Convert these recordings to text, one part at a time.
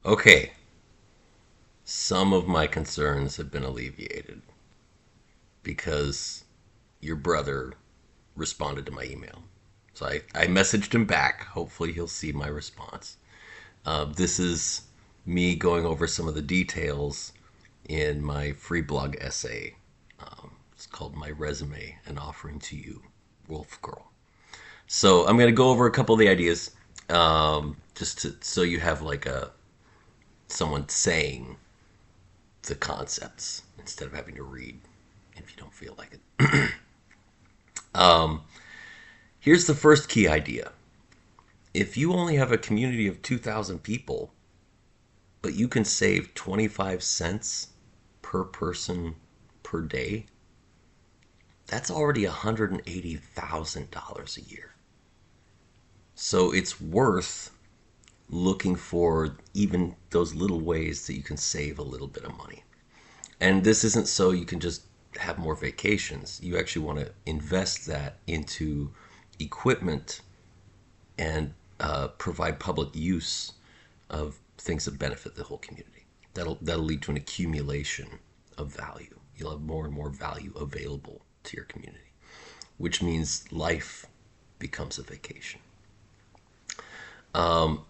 Okay, some of my concerns have been alleviated because your brother responded to my email. So I messaged him back. Hopefully, he'll see my response. This is me going over some of the details in my free blog essay. It's called My Resume, an Offering to You, Wolf Girl. So I'm going to go over a couple of the ideas, so you have like a someone saying the concepts instead of having to read if you don't feel like it. Here's the first key idea. If you only have a community of 2,000 people, but you can save 25 cents per person per day, that's already $180,000 a year. So it's worth looking for even those little ways that you can save a little bit of money. And this isn't so you can just have more vacations. You actually want to invest that into equipment and provide public use of things that benefit the whole community. That'll lead to an accumulation of value. You'll have more and more value available to your community, which means life becomes a vacation.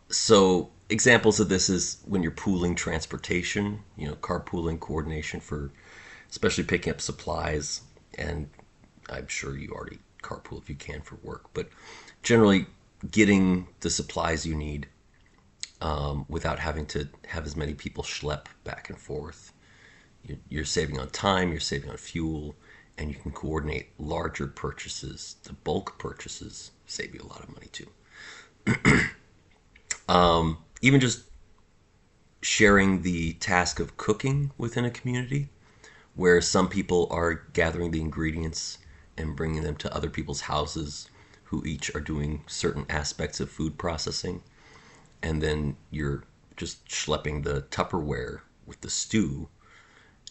So examples of this is when you're pooling transportation, carpooling coordination for especially picking up supplies. And I'm sure you already carpool if you can for work, but generally getting the supplies you need without having to have as many people schlep back and forth. You're saving on time, you're saving on fuel, and you can coordinate larger purchases. The bulk purchases save you a lot of money too. Even just sharing the task of cooking within a community, where some people are gathering the ingredients and bringing them to other people's houses who each are doing certain aspects of food processing. And then you're just schlepping the Tupperware with the stew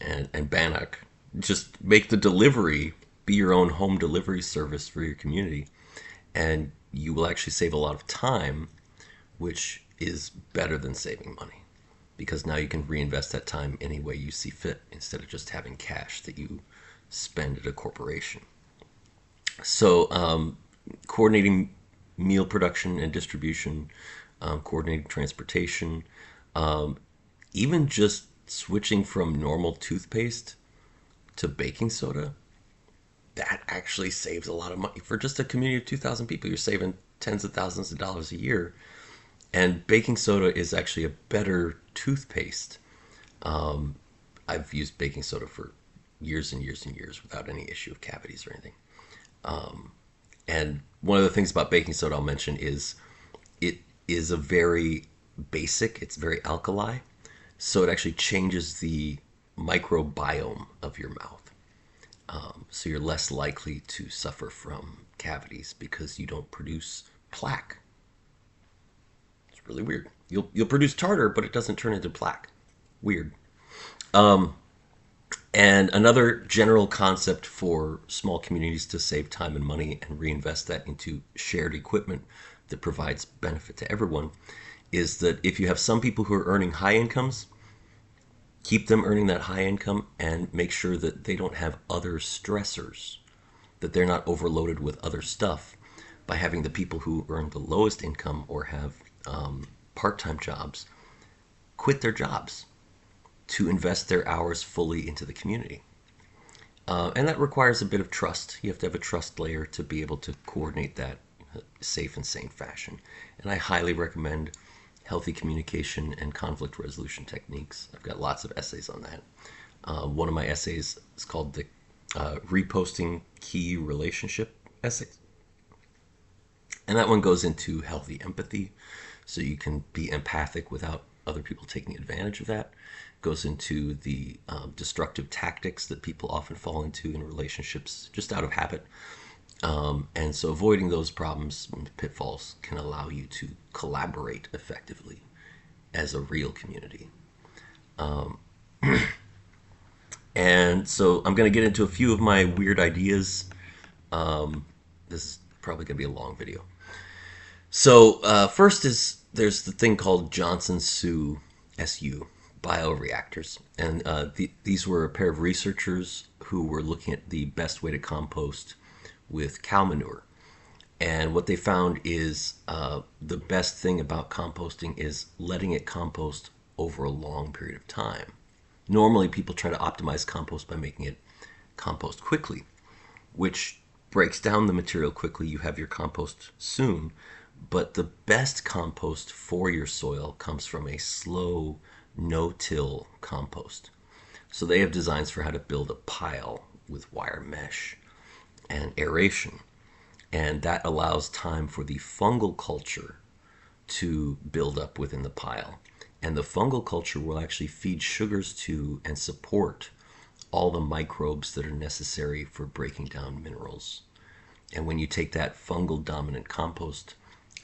and bannock. Just make the delivery be your own home delivery service for your community. And you will actually save a lot of time, which is better than saving money, because now you can reinvest that time any way you see fit instead of just having cash that you spend at a corporation. So, coordinating meal production and distribution, coordinating transportation, even just switching from normal toothpaste to baking soda, that actually saves a lot of money. For just a community of 2,000 people, you're saving tens of thousands of dollars a year. And baking soda is actually a better toothpaste. I've used baking soda for years and years and years without any issue of cavities or anything. And one of the things about baking soda I'll mention is it is a very basic, it's very alkali. So it actually changes the microbiome of your mouth. So you're less likely to suffer from cavities because you don't produce plaque. It's really weird. You'll produce tartar, but it doesn't turn into plaque. Weird. And another general concept for small communities to save time and money and reinvest that into shared equipment that provides benefit to everyone is that if you have some people who are earning high incomes, keep them earning that high income and make sure that they don't have other stressors, that they're not overloaded with other stuff by having the people who earn the lowest income or have part-time jobs quit their jobs to invest their hours fully into the community. And that requires a bit of trust. You have to have a trust layer to be able to coordinate that in a safe and sane fashion. And I highly recommend healthy communication and conflict resolution techniques. I've got lots of essays on that. One of my essays is called the Reposting Key Relationship Essays. And that one goes into healthy empathy, so you can be empathic without other people taking advantage of that. Goes into the destructive tactics that people often fall into in relationships just out of habit. And so avoiding those problems and pitfalls can allow you to collaborate effectively as a real community. And so I'm going to get into a few of my weird ideas. This is probably going to be a long video. So first is there's the thing called Johnson-Su SU, bioreactors. And these were a pair of researchers who were looking at the best way to compost with cow manure. And what they found is the best thing about composting is letting it compost over a long period of time. Normally, people try to optimize compost by making it compost quickly, which breaks down the material quickly. You have your compost soon, but the best compost for your soil comes from a slow, no-till compost. So they have designs for how to build a pile with wire mesh and aeration. And that allows time for the fungal culture to build up within the pile. And the fungal culture will actually feed sugars to and support all the microbes that are necessary for breaking down minerals. And when you take that fungal dominant compost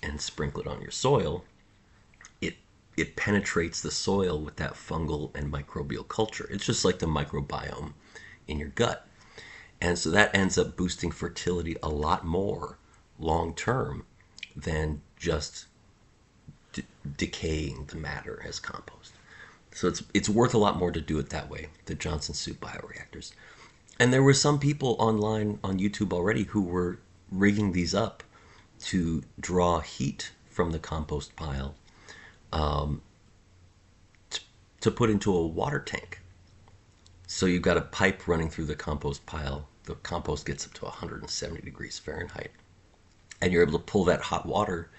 and sprinkle it on your soil, it penetrates the soil with that fungal and microbial culture. It's just like the microbiome in your gut. And so that ends up boosting fertility a lot more long term than just decaying the matter as compost. So it's worth a lot more to do it that way, the Johnson Soup bioreactors. And there were some people online on YouTube already who were rigging these up to draw heat from the compost pile to put into a water tank. So you've got a pipe running through the compost pile. The compost gets up to 170 degrees Fahrenheit. And you're able to pull that hot water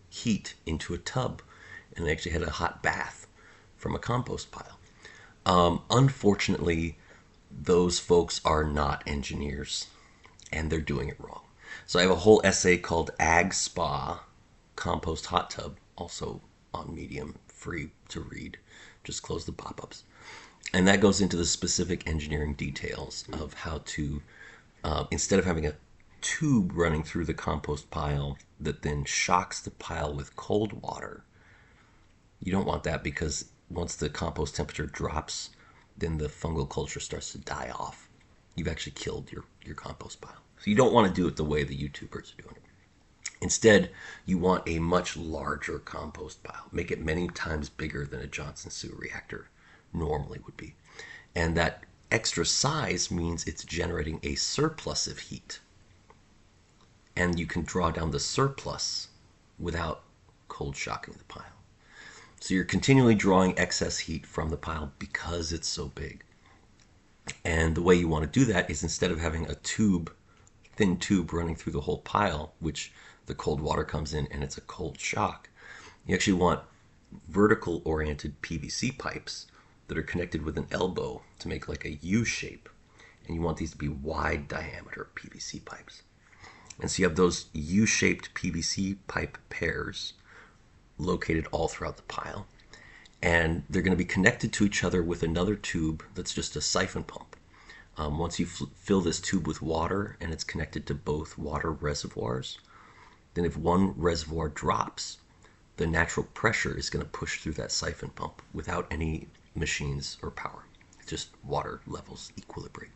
heat into a tub and actually had a hot bath from a compost pile. Unfortunately, those folks are not engineers and they're doing it wrong. So I have a whole essay called Ag Spa Compost Hot Tub, also on Medium, free to read. Just close the pop-ups. And that goes into the specific engineering details of how to, instead of having a tube running through the compost pile that then shocks the pile with cold water, you don't want that because once the compost temperature drops, then the fungal culture starts to die off. You've actually killed your compost pile. So you don't want to do it the way the YouTubers are doing it. Instead, you want a much larger compost pile. Make it many times bigger than a Johnson Soup reactor normally would be. And that extra size means it's generating a surplus of heat. And you can draw down the surplus without cold shocking the pile. So you're continually drawing excess heat from the pile because it's so big. And the way you want to do that is instead of having a thin tube running through the whole pile, which the cold water comes in and it's a cold shock, you actually want vertical oriented PVC pipes that are connected with an elbow to make like a U shape. And you want these to be wide diameter PVC pipes. And so you have those U-shaped PVC pipe pairs located all throughout the pile. And they're going to be connected to each other with another tube that's just a siphon pump. Once you fill this tube with water and it's connected to both water reservoirs, then if one reservoir drops, the natural pressure is going to push through that siphon pump without any machines or power. Just water levels equilibrate.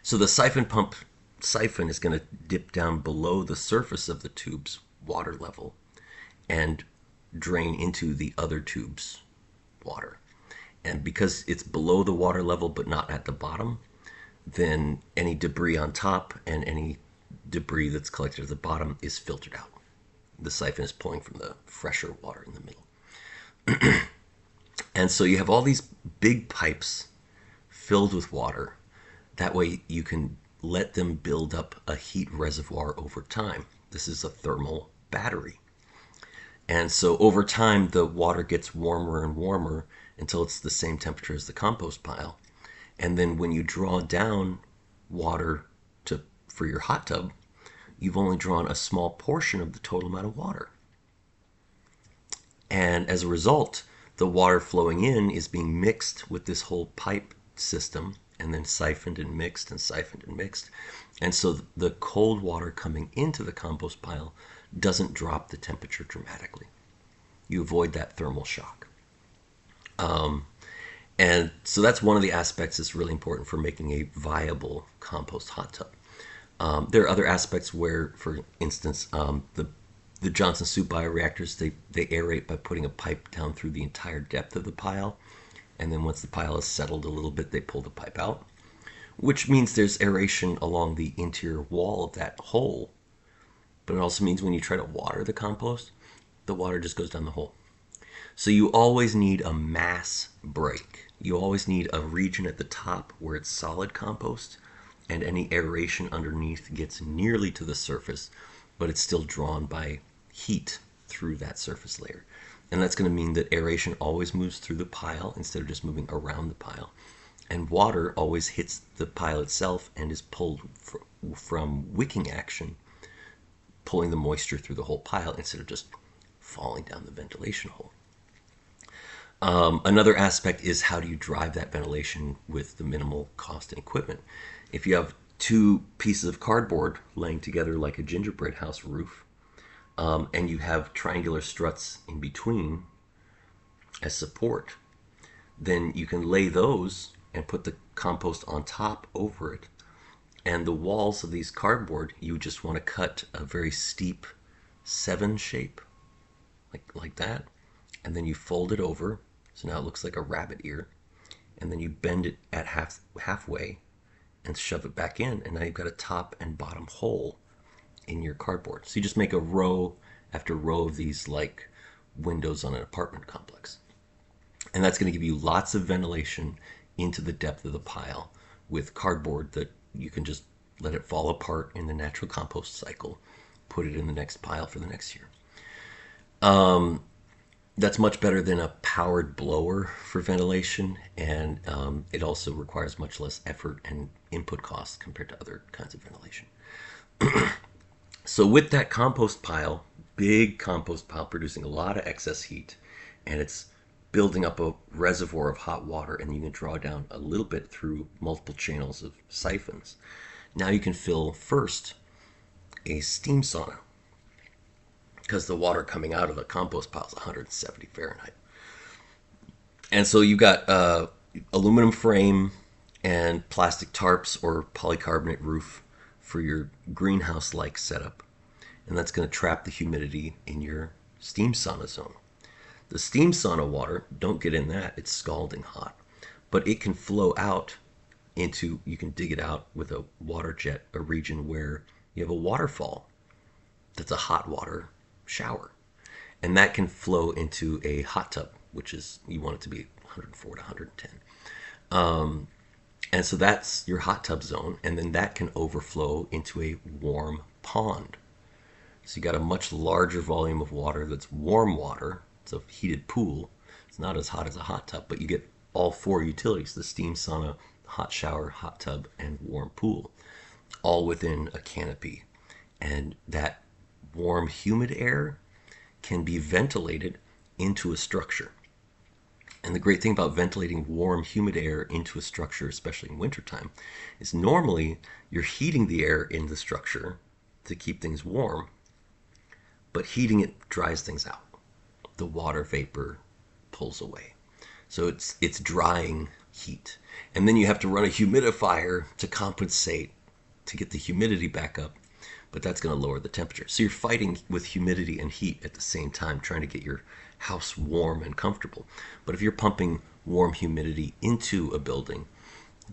So the siphon is going to dip down below the surface of the tube's water level and drain into the other tube's water. And because it's below the water level but not at the bottom, then any debris on top and any debris that's collected at the bottom is filtered out. The siphon is pulling from the fresher water in the middle. And so you have all these big pipes filled with water. That way you can let them build up a heat reservoir over time. This is a thermal battery. And so over time, the water gets warmer and warmer until it's the same temperature as the compost pile. And then when you draw down water for your hot tub, you've only drawn a small portion of the total amount of water. And as a result, the water flowing in is being mixed with this whole pipe system and then siphoned and mixed and siphoned and mixed. And so the cold water coming into the compost pile doesn't drop the temperature dramatically. You avoid that thermal shock. And so that's one of the aspects that's really important for making a viable compost hot tub. There are other aspects where, for instance, the The Johnson soup bioreactors, they aerate by putting a pipe down through the entire depth of the pile. And then once the pile is settled a little bit, they pull the pipe out, which means there's aeration along the interior wall of that hole. But it also means when you try to water the compost, the water just goes down the hole. So you always need a mass break. You always need a region at the top where it's solid compost and any aeration underneath gets nearly to the surface, but it's still drawn by heat through that surface layer. And that's going to mean that aeration always moves through the pile instead of just moving around the pile. And water always hits the pile itself and is pulled from wicking action, pulling the moisture through the whole pile instead of just falling down the ventilation hole. Another aspect is how do you drive that ventilation with the minimal cost and equipment. If you have two pieces of cardboard laying together like a gingerbread house roof, and you have triangular struts in between as support, then you can lay those and put the compost on top over it. And the walls of these cardboard, you just want to cut a very steep 7 shape, like that, and then you fold it over, so now it looks like a rabbit ear, and then you bend it at halfway and shove it back in, and now you've got a top and bottom hole in your cardboard. So you just make a row after row of these like windows on an apartment complex. And that's going to give you lots of ventilation into the depth of the pile with cardboard that you can just let it fall apart in the natural compost cycle, put it in the next pile for the next year. That's much better than a powered blower for ventilation, and it also requires much less effort and input costs compared to other kinds of ventilation. So with that compost pile, big compost pile producing a lot of excess heat, and it's building up a reservoir of hot water, and you can draw down a little bit through multiple channels of siphons. Now you can fill first a steam sauna, because the water coming out of the compost pile is 170 Fahrenheit. And so you got aluminum frame and plastic tarps or polycarbonate roof for your greenhouse-like setup. And that's going to trap the humidity in your steam sauna zone. The steam sauna water, don't get in that, it's scalding hot. But it can flow out into, you can dig it out with a water jet, a region where you have a waterfall that's a hot water shower. And that can flow into a hot tub, which is, you want it to be 104 to 110. And so that's your hot tub zone, and then that can overflow into a warm pond. So you got a much larger volume of water that's warm water. It's a heated pool. It's not as hot as a hot tub, but you get all 4 utilities: the steam sauna, hot shower, hot tub, and warm pool, all within a canopy. And that warm, humid air can be ventilated into a structure. And the great thing about ventilating warm, humid air into a structure, especially in wintertime, is normally you're heating the air in the structure to keep things warm, but heating it dries things out. The water vapor pulls away. So it's drying heat. And then you have to run a humidifier to compensate to get the humidity back up, but that's going to lower the temperature. So you're fighting with humidity and heat at the same time, trying to get your house warm and comfortable. But if you're pumping warm humidity into a building,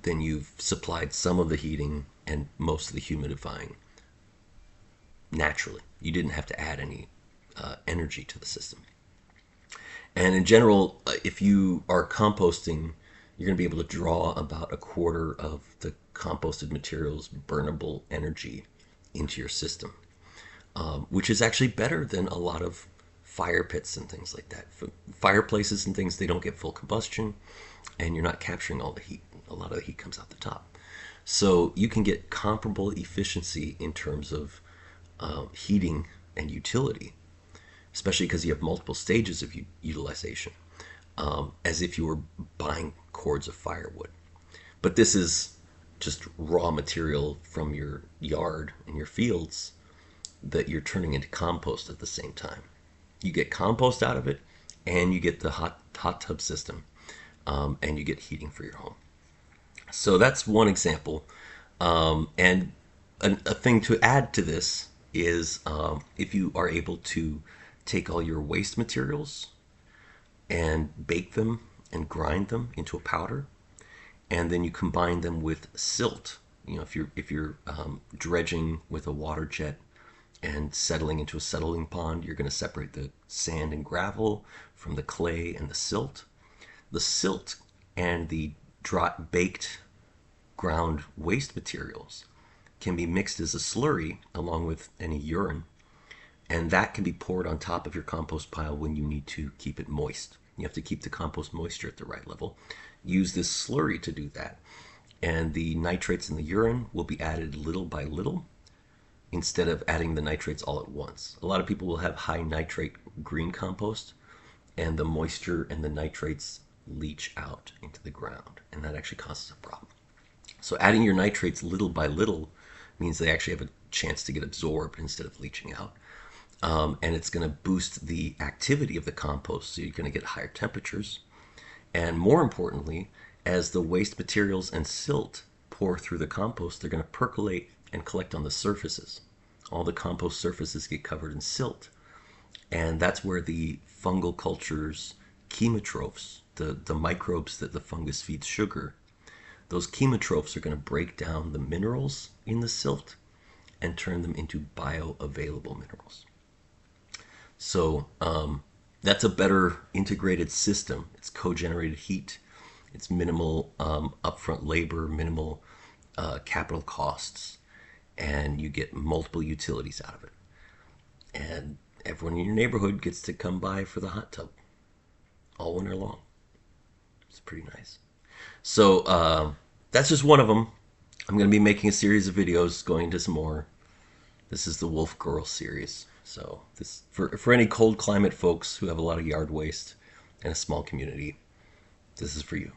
then you've supplied some of the heating and most of the humidifying naturally. You didn't have to add any energy to the system. And in general, if you are composting, you're going to be able to draw about 1/4 of the composted material's burnable energy into your system, which is actually better than a lot of fire pits and things like that. Fireplaces and things, they don't get full combustion, and you're not capturing all the heat. A lot of the heat comes out the top. So you can get comparable efficiency in terms of heating and utility, especially because you have multiple stages of utilization, as if you were buying cords of firewood. But this is just raw material from your yard and your fields that you're turning into compost at the same time. You get compost out of it, and you get the hot tub system, and you get heating for your home. So that's one example. And a thing to add to this is if you are able to take all your waste materials and bake them and grind them into a powder, and then you combine them with silt. You know, if you're dredging with a water jet and settling into a settling pond, you're going to separate the sand and gravel from the clay and the silt. The silt and the dry, baked ground waste materials can be mixed as a slurry along with any urine, and that can be poured on top of your compost pile when you need to keep it moist. You have to keep the compost moisture at the right level. Use this slurry to do that, and the nitrates in the urine will be added little by little instead of adding the nitrates all at once. A lot of people will have high nitrate green compost, and the moisture and the nitrates leach out into the ground, and that actually causes a problem. So adding your nitrates little by little means they actually have a chance to get absorbed instead of leaching out. And it's going to boost the activity of the compost, so you're going to get higher temperatures. And more importantly, as the waste materials and silt pour through the compost, they're going to percolate and collect on the surfaces. All the compost surfaces get covered in silt. And that's where the fungal cultures, chemotrophs, the microbes that the fungus feeds sugar, those chemotrophs are going to break down the minerals in the silt and turn them into bioavailable minerals. So that's a better integrated system. It's co-generated heat. It's minimal upfront labor, minimal capital costs, and you get multiple utilities out of it. And everyone in your neighborhood gets to come by for the hot tub all winter long. It's pretty nice. So that's just one of them. I'm going to be making a series of videos going into some more. This is the Wolf Girl series. So this for any cold climate folks who have a lot of yard waste and a small community, this is for you.